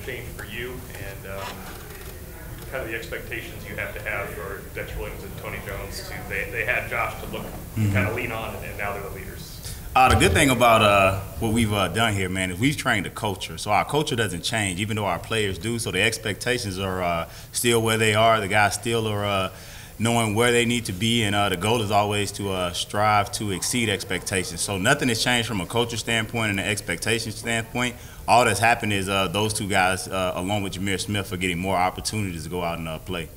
change for you and kind of the expectations you have to have for Dex Williams and Tony Jones too. They had Josh to look kind of lean on, and now they're the leaders. The good thing about what we've done here, man, is we've trained a culture. So our culture doesn't change, even though our players do. So the expectations are still where they are. The guys still are knowing where they need to be, and the goal is always to strive to exceed expectations. So nothing has changed from a culture standpoint and an expectation standpoint. All that's happened is those two guys, along with Jameer Smith, are getting more opportunities to go out and play.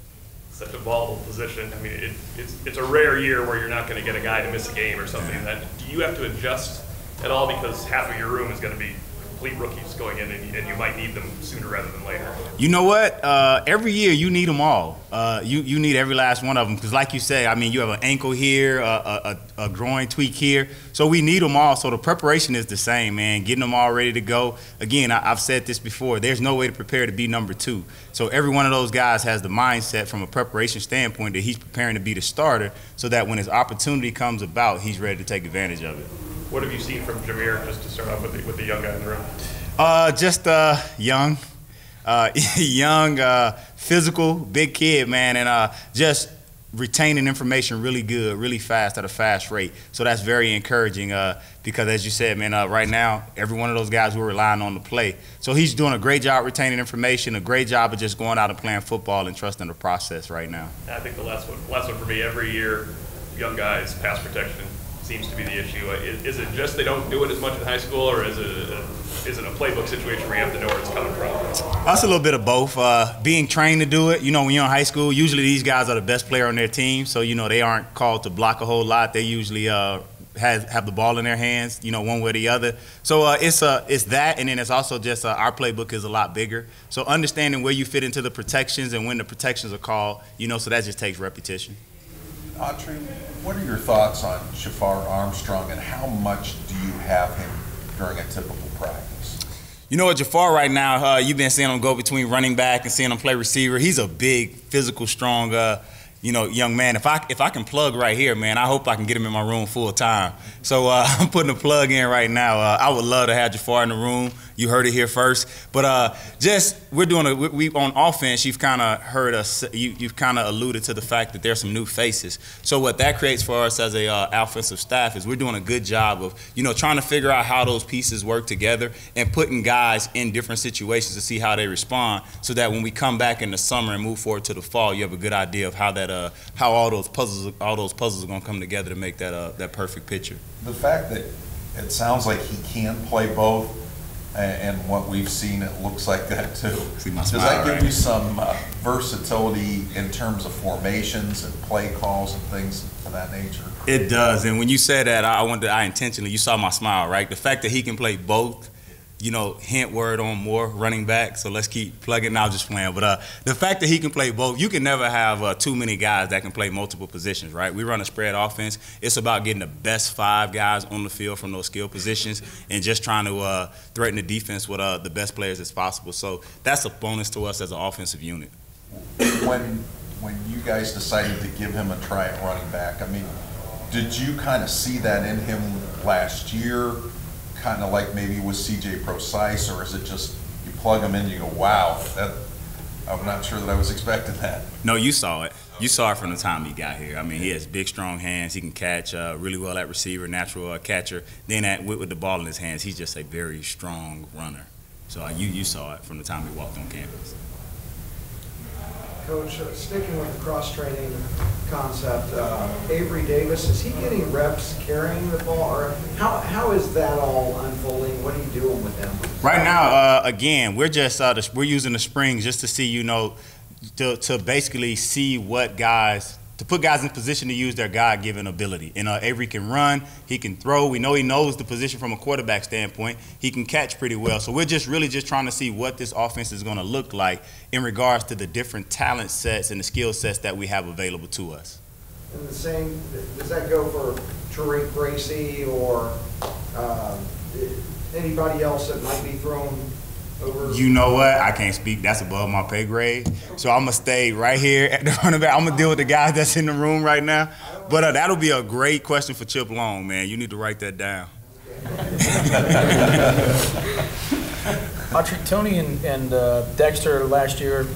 Such a volatile position. I mean, it's a rare year where you're not going to get a guy to miss a game or something. Do you have to adjust at all because half of your room is going to be complete rookies going in, and you might need them sooner rather than later? You know what? Every year you need them all. You need every last one of them because, like you say, I mean, you have an ankle here, a groin tweak here, so we need them all. So the preparation is the same, man. Getting them all ready to go. Again, I've said this before. There's no way to prepare to be number two. So every one of those guys has the mindset from a preparation standpoint that he's preparing to be the starter, so that when his opportunity comes about, he's ready to take advantage of it. What have you seen from Jameer, just to start off with the young guy in the room? Just young, physical, big kid, man, and just retaining information really good, really fast at a fast rate. So that's very encouraging because, as you said, man, right now, every one of those guys we're relying on to play. So he's doing a great job retaining information, a great job of just going out and playing football and trusting the process right now. I think the last one for me, every year, young guys, pass protection seems to be the issue. Is it just they don't do it as much in high school, or is it a playbook situation where you have to know where it's coming from? That's a little bit of both. Being trained to do it, you know, when you're in high school, usually these guys are the best player on their team, so, you know, they aren't called to block a whole lot. They usually have the ball in their hands, you know, one way or the other. So it's that, and then it's also just our playbook is a lot bigger. So understanding where you fit into the protections and when the protections are called, you know, so that just takes repetition. Autry, what are your thoughts on Shafar Armstrong, and how much do you have him during a typical practice? You know what, Jafar right now, you've been seeing him go between running back and seeing him play receiver. He's a big, physical, strong, you know, young man. If I can plug right here, man, I hope I can get him in my room full time. So I'm putting a plug in right now. I would love to have Jafar in the room. You heard it here first. But just we're doing we on offense. You've kind of heard us. You've kind of alluded to the fact that there's some new faces. So what that creates for us as a offensive staff is we're doing a good job of, you know, trying to figure out how those pieces work together and putting guys in different situations to see how they respond, so that when we come back in the summer and move forward to the fall, you have a good idea of how that how all those puzzles are going to come together to make that perfect picture. The fact that it sounds like he can play both, and what we've seen, it looks like that too. Does that give you some versatility in terms of formations and play calls and things of that nature? It does, and when you said that, I intentionally, you saw my smile, right? The fact that he can play both, you know, hint word on more running back, so let's keep plugging. Now, just playing. But the fact that he can play both, you can never have too many guys that can play multiple positions, right? We run a spread offense. It's about getting the best 5 guys on the field from those skill positions and just trying to threaten the defense with the best players as possible. So that's a bonus to us as an offensive unit. When you guys decided to give him a try at running back, I mean, did you kind of see that in him last year? Kind of like maybe with CJ Procise, or is it just you plug him in and you go, wow, I'm not sure that I was expecting that? No, you saw it. You saw it from the time he got here. I mean, he has big, strong hands. He can catch really well at receiver, natural catcher. Then with the ball in his hands, he's just a very strong runner. So you saw it from the time he walked on campus. Coach, sticking with the cross-training concept, Avery Davis, is he getting reps carrying the ball, or how is that all unfolding? What are you doing with him? Right now, again, we're just we're using the springs just to see, you know, to basically see what guys, to put guys in position to use their God-given ability. And Avery can run, he can throw. We know he knows the position from a quarterback standpoint. He can catch pretty well. So we're just really just trying to see what this offense is going to look like in regards to the different talent sets and the skill sets that we have available to us. And the same, does that go for Tariq Bracy or anybody else that might be thrown over? You know what? I can't speak. That's above my pay grade. So I'm going to stay right here at the running back. I'm going to deal with the guys that's in the room right now. But that'll be a great question for Chip Long, man. You need to write that down. Autry, Tony and Dexter last year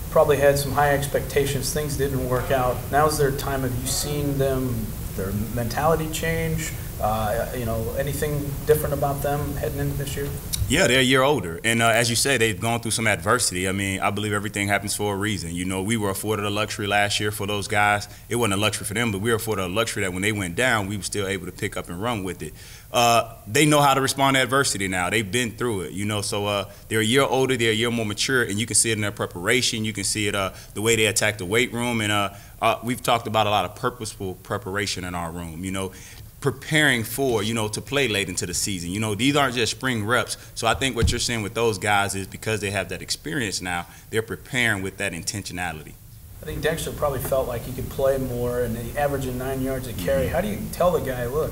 probably had some high expectations. Things didn't work out. Now's their time. Have you seen them, their mentality change? Anything different about them heading into this year? Yeah, they're a year older. And as you say, they've gone through some adversity. I mean, I believe everything happens for a reason. You know, we were afforded a luxury last year for those guys. It wasn't a luxury for them, but we were afforded a luxury that when they went down, we were still able to pick up and run with it. They know how to respond to adversity now. They've been through it, you know. So they're a year older, they're a year more mature, and you can see it in their preparation. You can see it the way they attack the weight room. And we've talked about a lot of purposeful preparation in our room, you know. Preparing for, to play late into the season. You know, these aren't just spring reps. So I think what you're seeing with those guys is because they have that experience now, they're preparing with that intentionality. I think Dexter probably felt like he could play more and averaging 9 yards a carry. How do you tell the guy, look,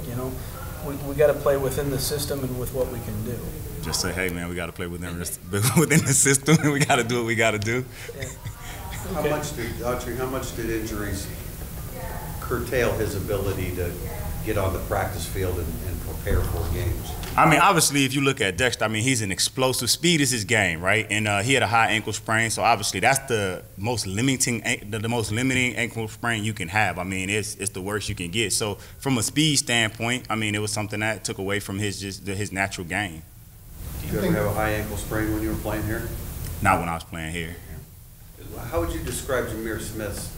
we got to play within the system and with what we can do? Just say, hey, man, we got to play within the system and we got to do what we got to do. Yeah. Okay. How much did injuries curtail his ability to get on the practice field and prepare for games? I mean, obviously, if you look at Dexter, I mean, he's an explosive. Speed is his game, right? And he had a high ankle sprain, so obviously that's the most limiting ankle sprain you can have. I mean, it's the worst you can get. So from a speed standpoint, I mean, it was something that took away from his natural game. Did you ever have a high ankle sprain when you were playing here? Not when I was playing here. How would you describe Jameer Smith's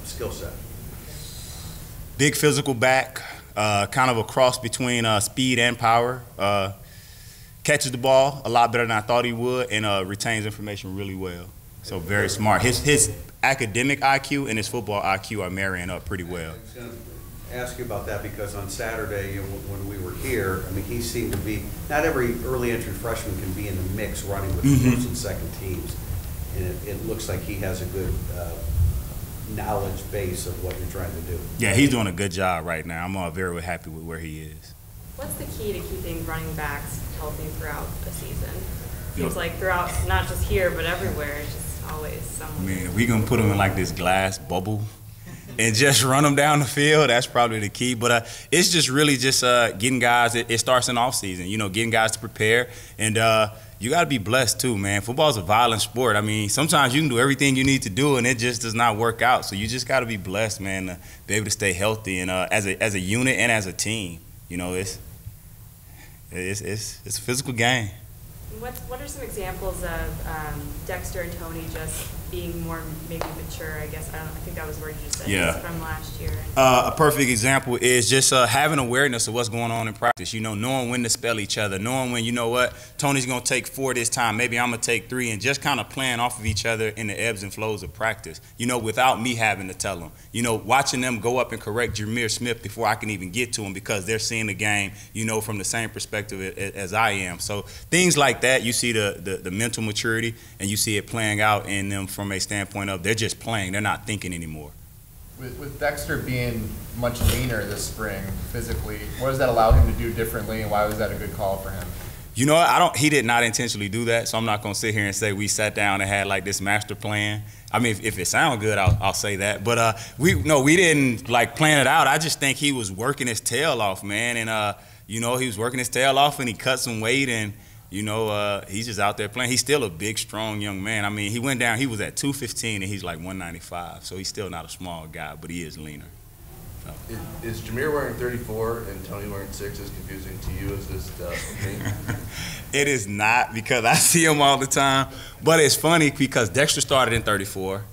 skill set? Big physical back. Kind of a cross between speed and power. Catches the ball a lot better than I thought he would, and retains information really well. So very smart. His academic IQ and his football IQ are marrying up pretty well. I was going to ask you about that because on Saturday when we were here, I mean, he seemed to be, not every early entry freshman can be in the mix running with the first and second teams. And it looks like he has a good knowledge base of what you're trying to do. Yeah, he's doing a good job right now. I'm very happy with where he is. What's the key to keeping running backs healthy throughout the season? Seems like throughout, not just here, but everywhere, it's just always someone. Man, we gonna put them in like this glass bubble and just run them down the field. That's probably the key. But it's just really just getting guys. It starts in off season. Getting guys to prepare, and you got to be blessed too, man. Football is a violent sport. I mean, sometimes you can do everything you need to do, and it just does not work out. So you just got to be blessed, man, to be able to stay healthy and as a unit and as a team. It's a physical game. What are some examples of Dexter and Tony just being more maybe mature? I guess I think that was where you just said from last year. A perfect example is just having awareness of what's going on in practice. Knowing when to spell each other, knowing when Tony's gonna take 4 this time, maybe I'm gonna take 3, and just kind of playing off of each other in the ebbs and flows of practice. Without me having to tell them. Watching them go up and correct Jameer Smith before I can even get to him because they're seeing the game, from the same perspective as I am. So things like that, you see the mental maturity, and you see it playing out in them from a standpoint of they're just playing, they're not thinking anymore. With Dexter being much leaner this spring physically, what does that allow him to do differently, and why was that a good call for him? He did not intentionally do that, so I'm not going to sit here and say we sat down and had like this master plan. I mean, if it sounds good, I'll say that. But we didn't like plan it out. I just think he was working his tail off, man, and he was working his tail off, and he cut some weight, and he's just out there playing. He's still a big, strong young man. I mean, he went down, he was at 215, and he's like 195. So he's still not a small guy, but he is leaner. So. Is Jameer wearing 34 and Tony wearing 6 as confusing to you as this thing? It is not, because I see him all the time. But it's funny because Dexter started in 34.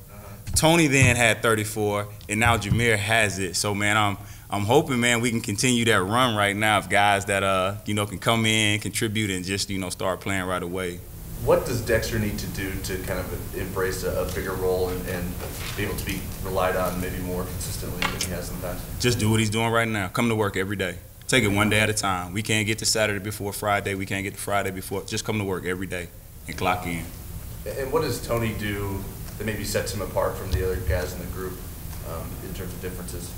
Tony then had 34, and now Jameer has it. So, man, I'm hoping, man, we can continue that run right now of guys that, can come in, contribute, and just, start playing right away. What does Dexter need to do to kind of embrace a bigger role and be able to be relied on maybe more consistently than he has in the past? Just do what he's doing right now. Come to work every day. Take it one day at a time. We can't get to Saturday before Friday. We can't get to Friday before. Just come to work every day and clock in. And what does Tony do that maybe sets him apart from the other guys in the group in terms of differences?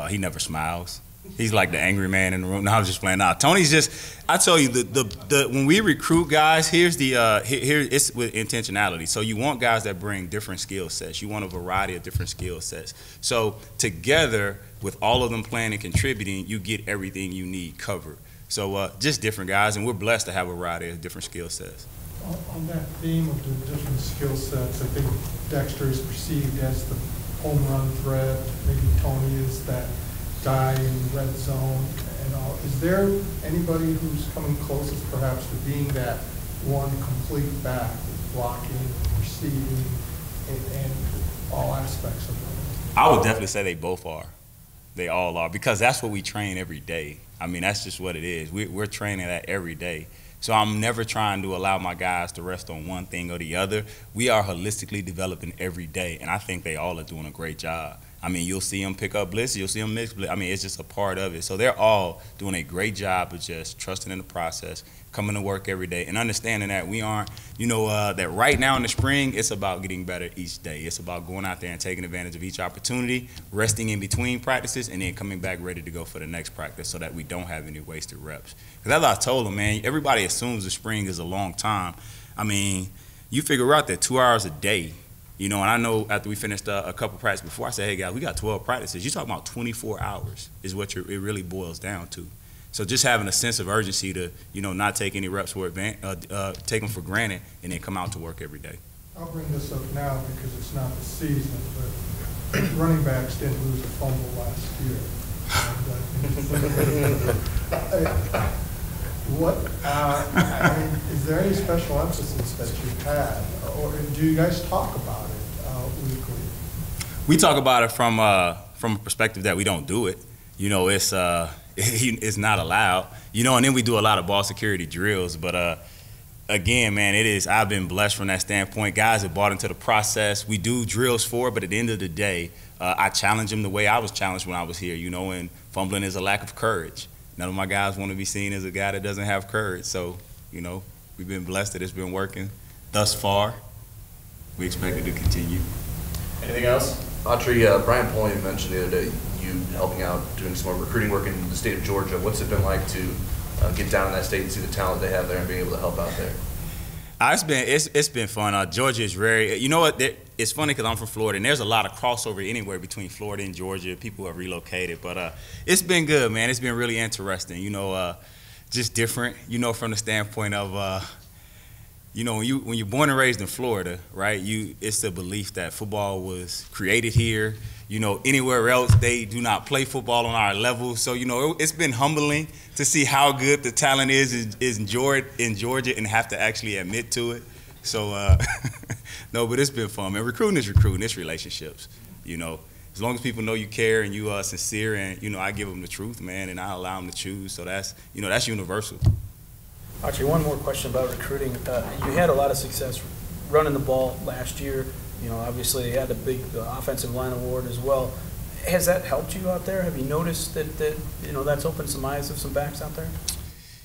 He never smiles. He's like the angry man in the room. No, I was just playing. Nah, Tony's just. I tell you, the when we recruit guys, here it's with intentionality. So you want guys that bring different skill sets. You want a variety of different skill sets. So together, with all of them playing and contributing, you get everything you need covered. So just different guys, and we're blessed to have a variety of different skill sets. On that theme of the different skill sets, I think Dexter is perceived as the home run threat. Maybe Tony is that guy in the red zone and all. Is there anybody who's coming closest perhaps to being that one complete back, with blocking, receiving, and all aspects of it? I would definitely say they both are. They all are, because that's what we train every day. I mean, that's just what it is. We're training that every day. So I'm never trying to allow my guys to rest on one thing or the other. We are holistically developing every day, and I think they all are doing a great job. I mean, you'll see them pick up blitzes, you'll see them mix blitzes. I mean, it's just a part of it. So they're all doing a great job of just trusting in the process, coming to work every day, and understanding that we aren't, that right now in the spring, it's about getting better each day. It's about going out there and taking advantage of each opportunity, resting in between practices, and then coming back ready to go for the next practice so that we don't have any wasted reps. Because as I told them, man, everybody assumes the spring is a long time. I mean, you figure out that 2 hours a day, and I know after we finished a couple practices before, I said, hey, guys, we got 12 practices. You're talking about 24 hours is what it really boils down to. So just having a sense of urgency to, not take any reps for take them for granted, and then come out to work every day. I'll bring this up now because it's not the season, but running backs didn't lose a fumble last year. Is there any special emphasis that you've had, or do you guys talk about it weekly? We talk about it from a perspective that we don't do it. It's not allowed. And then we do a lot of ball security drills. But again, man, I've been blessed from that standpoint. Guys have bought into the process. We do drills for it, but at the end of the day, I challenge them the way I was challenged when I was here. And fumbling is a lack of courage. None of my guys want to be seen as a guy that doesn't have courage. So, we've been blessed that it's been working thus far. We expect it to continue. Anything else? Autry, Brian Polly mentioned the other day you helping out, doing some more recruiting work in the state of Georgia. What's it been like to get down in that state and see the talent they have there and being able to help out there? It's been fun. Georgia is very, you know what, it's funny because I'm from Florida, and there's a lot of crossover anywhere between Florida and Georgia. People have relocated, but it's been good, man. It's been really interesting, just different, from the standpoint of, when you're born and raised in Florida, right, it's the belief that football was created here. Anywhere else, they do not play football on our level. So, it's been humbling to see how good the talent is in Georgia and have to actually admit to it. So, no, but it's been fun, man. Recruiting is recruiting. It's relationships, As long as people know you care and you are sincere and, I give them the truth, man, and I allow them to choose. So that's universal. Actually, one more question about recruiting. You had a lot of success running the ball last year. Obviously you had a big offensive line award as well. Has that helped you out there? Have you noticed that that's opened some eyes of some backs out there?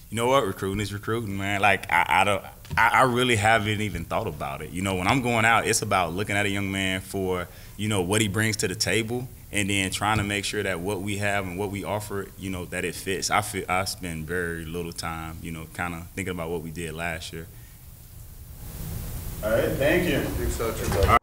You know what? Recruiting is recruiting, man. Like I really haven't even thought about it. When I'm going out, it's about looking at a young man for what he brings to the table, and then trying to make sure that what we have and what we offer, that it fits. I spend very little time, kind of thinking about what we did last year. All right, thank you. Thanks, Autry.